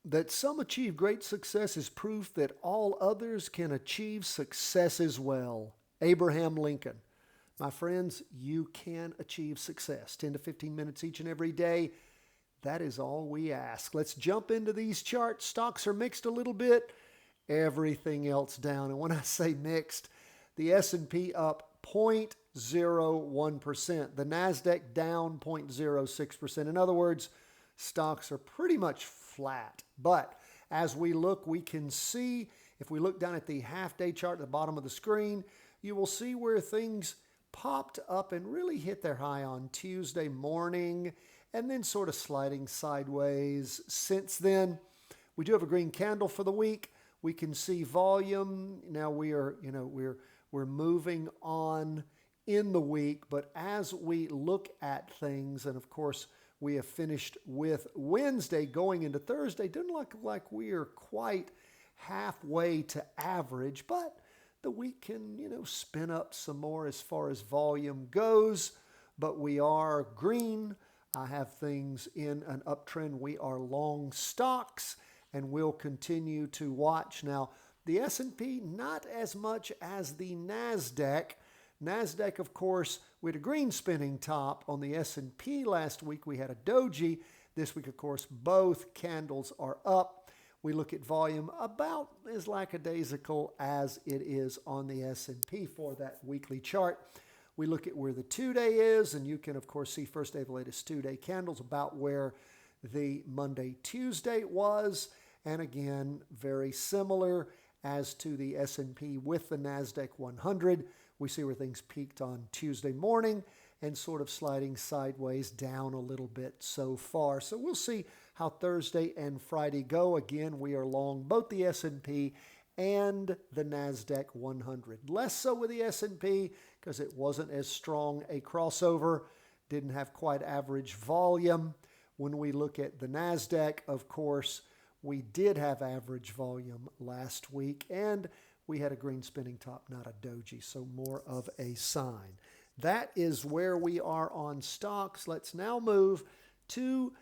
That some achieve great success is proof that all others can achieve success as well. Abraham Lincoln. My friends, you can achieve success. 10 to 15 minutes each and every day. That is all we ask. Let's jump into these charts. Stocks are mixed a little bit. Everything else down. And when I say mixed, the S&P up 0.01%. The NASDAQ down 0.06%. In other words, stocks are pretty much flat. But as we look, we can see, if we look down at the half-day chart at the bottom of the screen, you will see where things popped up and really hit their high on Tuesday morning and then sort of sliding sideways since then. We do have a green candle for the week. We can see volume. Now we're moving on in the week, but as we look at things, and of course we have finished with Wednesday going into Thursday, doesn't look like we are quite halfway to average, but the week can, spin up some more as far as volume goes, but we are green. I have things in an uptrend. We are long stocks, and we'll continue to watch. Now, the S&P, not as much as the NASDAQ. NASDAQ, of course, we had a green spinning top on the S&P last week. We had a doji. This week, of course, both candles are up. We look at volume about as lackadaisical as it is on the S&P for that weekly chart. We look at where the 2-day is, and you can, of course, see first day of the latest 2-day candles about where the Monday, Tuesday was. And again, very similar as to the S&P with the NASDAQ 100. We see where things peaked on Tuesday morning and sort of sliding sideways down a little bit so far. So we'll see how Thursday and Friday go. Again, we are long both the S&P and the NASDAQ 100. Less so with the S&P because it wasn't as strong a crossover, didn't have quite average volume. When we look at the NASDAQ, of course, we did have average volume last week, and we had a green spinning top, not a doji, so more of a sign. That is where we are on stocks. Let's now move to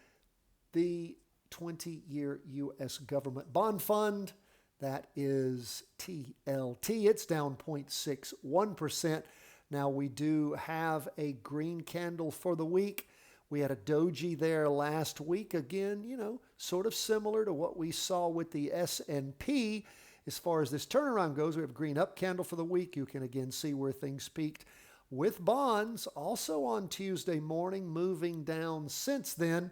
the 20-year U.S. government bond fund. That is TLT. It's down 0.61%. Now, we do have a green candle for the week. We had a doji there last week. Again, sort of similar to what we saw with the S&P. As far as this turnaround goes, we have a green up candle for the week. You can again see where things peaked with bonds. Also on Tuesday morning, moving down since then.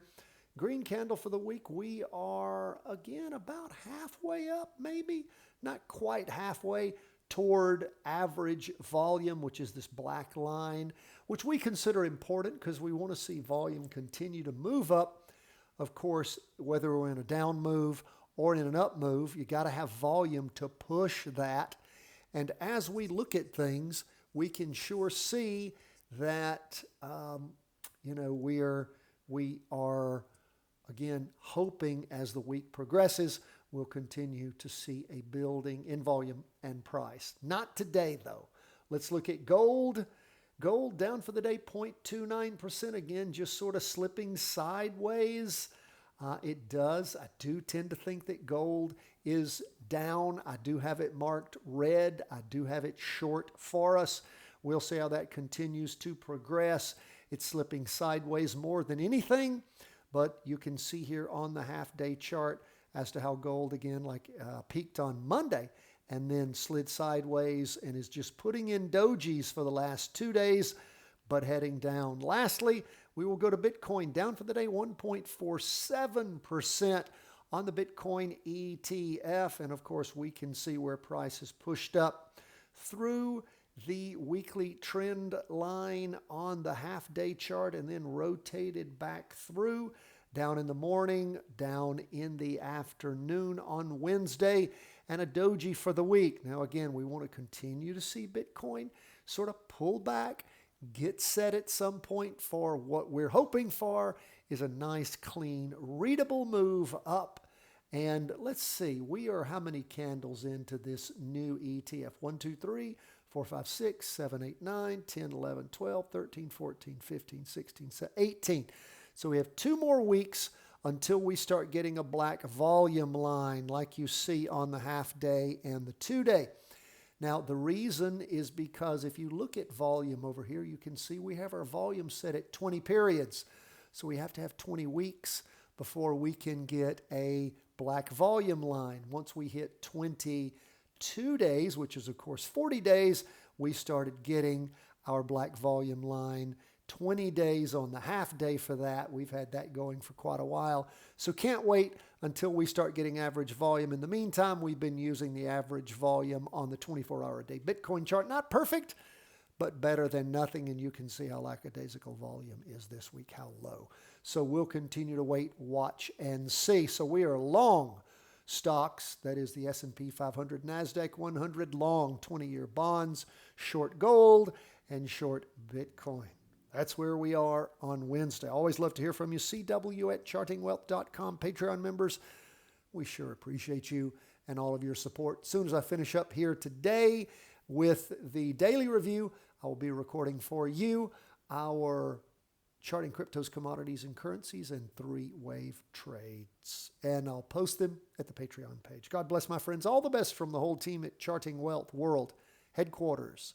Green candle for the week. We are, again, about halfway up, maybe. Not quite halfway toward average volume, which is this black line, which we consider important because we want to see volume continue to move up. Of course, whether we're in a down move or in an up move, you got to have volume to push that. And as we look at things, we can sure see that, we are, again, hoping as the week progresses, we'll continue to see a building in volume and price. Not today, though. Let's look at gold. Gold down for the day, 0.29%. Again, just sort of slipping sideways. I do tend to think that gold is down. I do have it marked red. I do have it short for us. We'll see how that continues to progress. It's slipping sideways more than anything, but you can see here on the half-day chart as to how gold, again, peaked on Monday and then slid sideways and is just putting in dojis for the last 2 days, but heading down. Lastly, we will go to Bitcoin, down for the day 1.47% on the Bitcoin ETF. And of course, we can see where price is pushed up through the weekly trend line on the half-day chart and then rotated back through. Down in the morning, down in the afternoon on Wednesday, and a doji for the week. Now, again, we want to continue to see Bitcoin sort of pull back, get set at some point for what we're hoping for is a nice, clean, readable move up. And let's see, we are how many candles into this new ETF? 1, 2, 3, 4, 5, 6, 7, 8, 9, 10, 11, 12, 13, 14, 15, 16, 17, 18. So we have 2 more weeks until we start getting a black volume line like you see on the half day and the 2-day. Now, the reason is because if you look at volume over here, you can see we have our volume set at 20 periods. So we have to have 20 weeks before we can get a black volume line. Once we hit 22 days, which is of course 40 days, we started getting our black volume line. 20 days on the half day for that. We've had that going for quite a while. So can't wait until we start getting average volume. In the meantime, we've been using the average volume on the 24-hour a day Bitcoin chart. Not perfect, but better than nothing. And you can see how lackadaisical volume is this week, how low. So we'll continue to wait, watch, and see. So we are long stocks, that is the S&P 500, NASDAQ 100, long 20-year bonds, short gold, and short Bitcoin. That's where we are on Wednesday. Always love to hear from you. CW@chartingwealth.com. Patreon members, we sure appreciate you and all of your support. As soon as I finish up here today with the daily review, I will be recording for you our charting cryptos, commodities, and currencies and 3-wave trades. And I'll post them at the Patreon page. God bless, my friends. All the best from the whole team at Charting Wealth World Headquarters